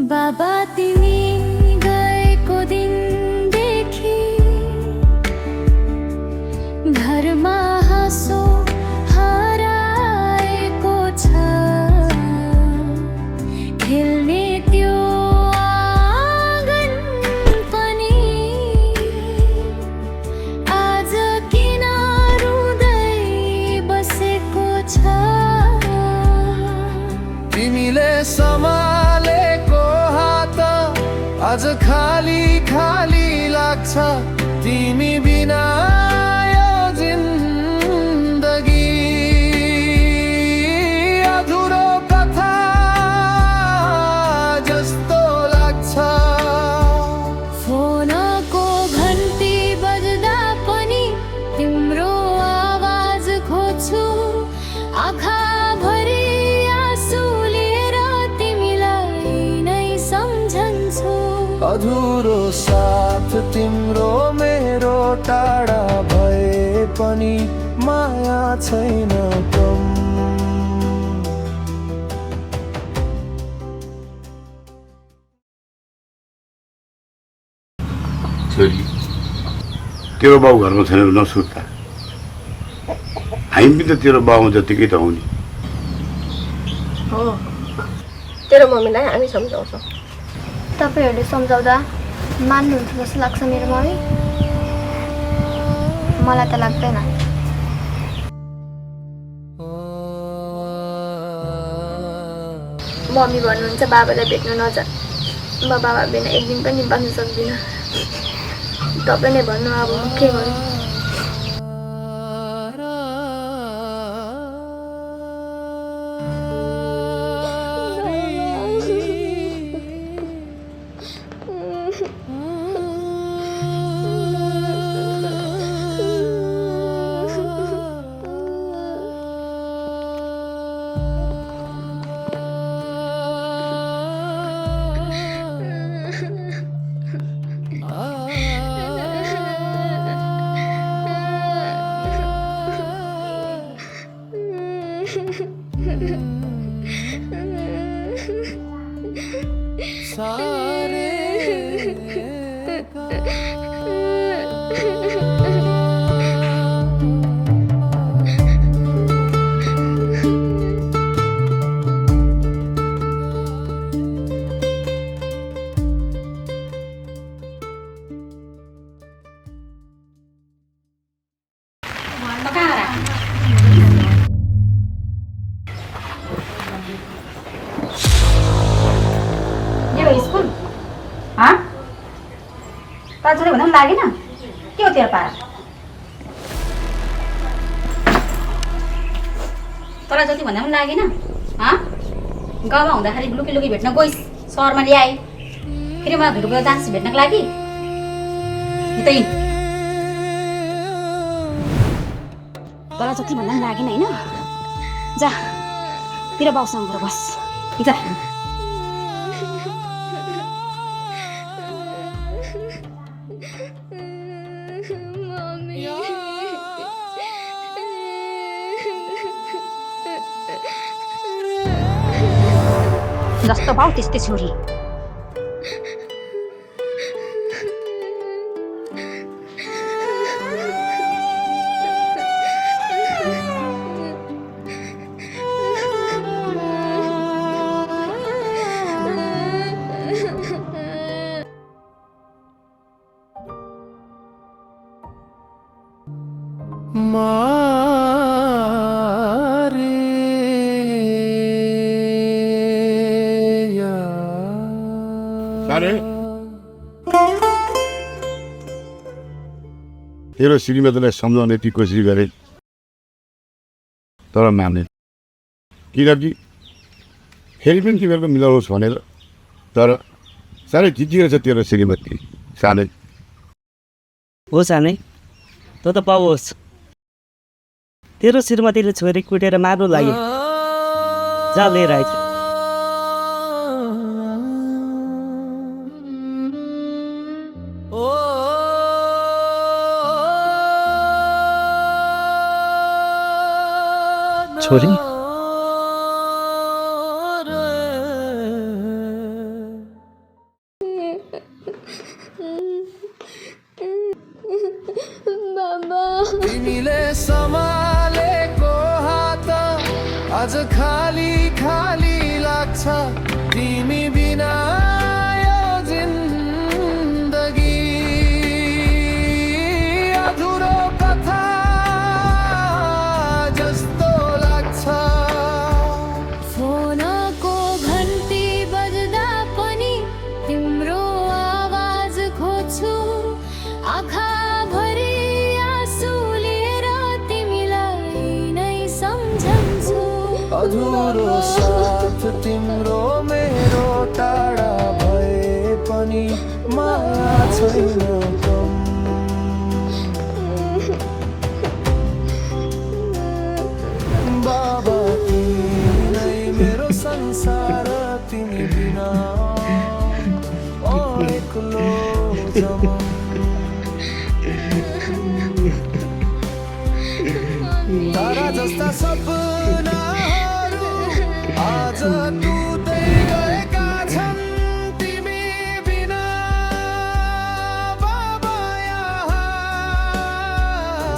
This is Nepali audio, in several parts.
बाबा तिमी गएको दिनदेखि घरमा हाँसो हराएको छ। खेल्ने त्यो आँगन पनि आज किन रुँदै बसेको छ। तिमीले सम्हालेको हात आज खाली खाली लाग्छ। तिमी बिना यो जिन्दगी अधुरो कथा जस्तो लाग्छ। फोनको घन्टी बज्दा पनि तिम्रो आवाज खोज्छु। आँखा भरि आँसु लिएर तिमीलाई नै सम्झन्छु। अधुरो साथ तिम्रो मेरो टाढा भए पनि माया छैन कम। छोरी तेरो बाउ घरमा छैन नसुर्ता। हामी पनि त तेरो बाउ जतिकै त हौ नि। हो तेरो मम्मीलाई हामी सम्झाउँछौँ। तपाईहरूले सम्झाउँदा मान्नुहुन्छ जस्तो लाग्छ मेरो मम्मी? मलाई त लाग्दैन। मम्मी भन्नुहुन्छ बाबालाई भेट्न नजा। म बाबा बिना एक दिन पनि बाँच्न सक्दिनँ। तपाईँ नै भन्नु अब म के गर्नु। ताजले भन्दा पनि लागेन के हो तेरो पारा? तँलाई जति भन्दा पनि लागेन? गाउँमा हुँदाखेरि लुकी लुकी भेट्न गइस्, सहरमा ल्याए फेरि मलाई धुर्को जान्छ भेट्नको लागि। तँलाई जति भन्दा पनि लागेन होइन? जा तेरो बाउसँग गएर बस जा। जस्तो भाउ त्यस्तै छोरी। तेरो श्रीमतीलाई सम्झाउने ती कोसिस गरे तर माने। किनकि फेरि पनि तिमीहरूको मिलाउनुहोस् भनेर। तर साह्रै जितिएर छ तेरो श्रीमती सानै। हो सानै त त पाओस्। तेरो श्रीमतीले छोरी कुटेर मार्नु लाग्यो। जा लिएर आइज। छोरी सम्हालेको हात आज खाली खाली लाग्छ तिमी बिना यो जिन्दगी अधुरो कथा जस्तो लाग्छ फोनको घन्टी बज्दा पनि तिम्रो आवाज खोज्छु आँखाभरि आँसु लिएर तिमीलाई नै सम्झन्छु अधुरो साथ तिम्रो मेरो टाढा भए पनि माया छैन कम बाबा तिमी नै मेरो संसार तिमी बिना एक्लो जमम तारा जस्ता सपनाहरू आज टुट्दै गएका छन् तिमी बिना बाबा यहाँ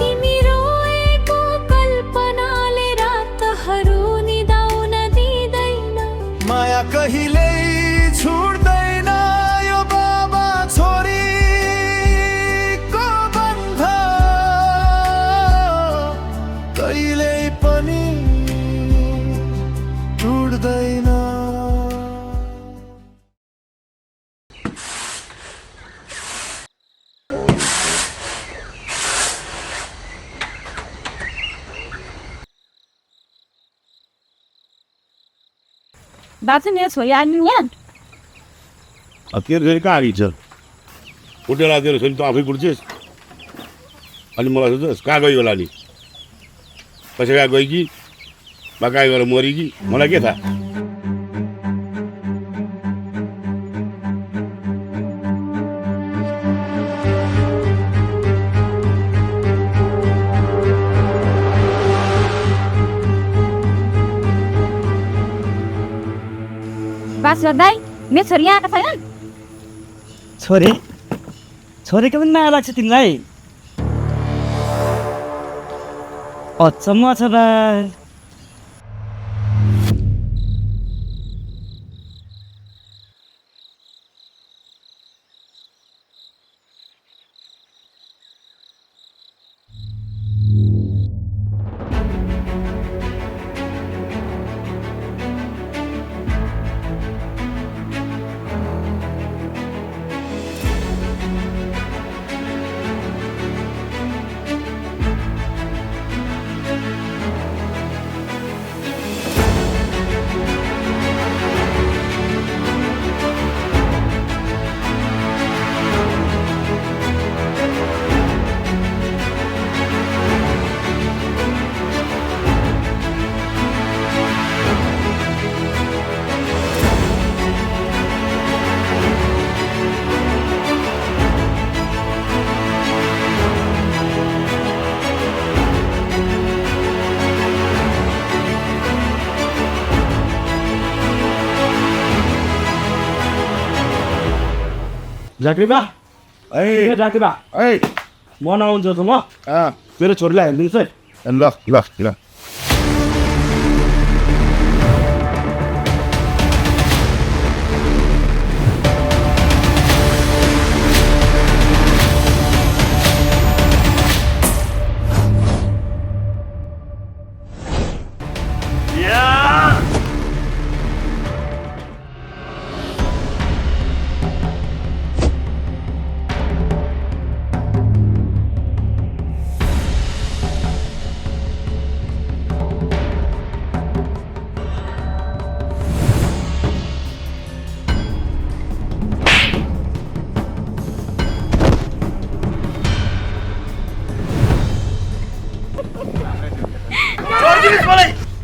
तिमी रोएको कल्पनाले रातहरू निदाउन दिँदैन माया कहिल्यै छुट्दैन यो बाबा छोरीको बन्ध कहिल्यै पनि छुट्दैन दाजु मेरो छोरी आनी यहाँ तेरो छोरी कहाँ आइन्छ उठेर तेरो छोरी त आफै कुट्छेस् अनि मलाई सोध्छस् कहाँ गयो होला नि कसै कहाँ गयो कि बा कहाँ गएर मरि कि मलाई के थाहा बास गर्दै मेरो छोरी यहाँ आएको छैनन् छोरीको पनि माया लाग्छ तिमीलाई अचम्म छ बा झाँक्रीबा ए रातिबा ए म नआउँछु त म अँ मेरो छोरीलाई हेरिदिनुहोस् है ल ल ल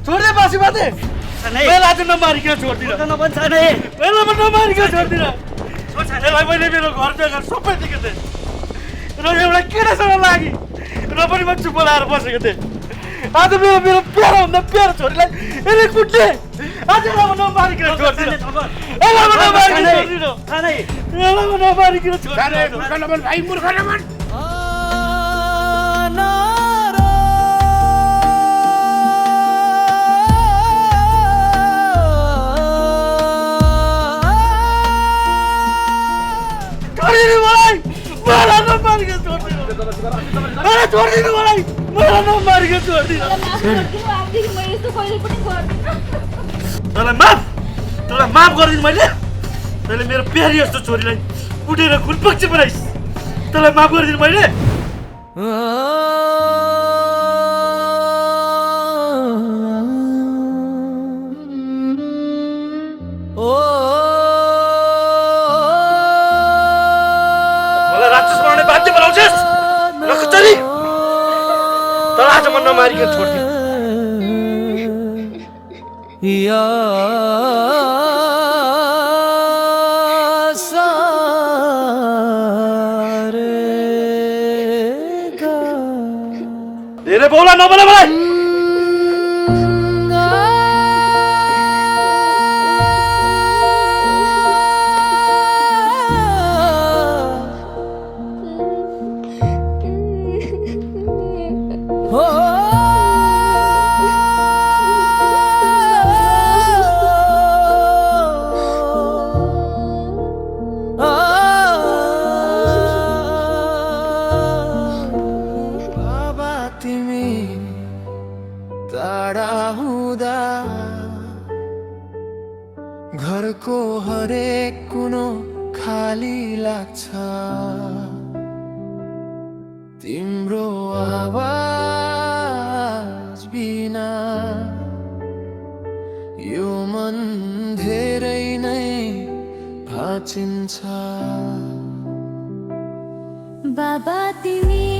छोड्दै बसी बाते मैले आज नमारिकन छोड्दिन यसलाई मैले मेरो घर जग्गा सबै दिएको थिएँ र एउटा केटासँग लागि र पनि म चुप लाएर बसेको थिएँ आज मेरो मेरो प्यारो भन्दा प्यारो छोरीलाई यसले कुट्ने आज नमारिकन छोड्दिन नमारिकन छोड्दिन अरे छोडिदिनु मलाई मलाई नमारिकन छोडिदिनु तँलाई माफ गरिदिनु मैले तैँले मेरो प्यारी जस्तो छोरीलाई उठेर खुनपक्षी बनाइस् तँलाई माफ गरिदिनु मैले मलाई राक्षस बनाउने बाध्य बनाउँछस् नखचरी तर आज म नमारिकन छोड्दिनु धेरै बोला नबोला मलाई घरको हरेक कुनो खाली लाग्छ तिम्रो आवाज बिना यो मन धेरै नै भाँचिन्छ बाबा तिमी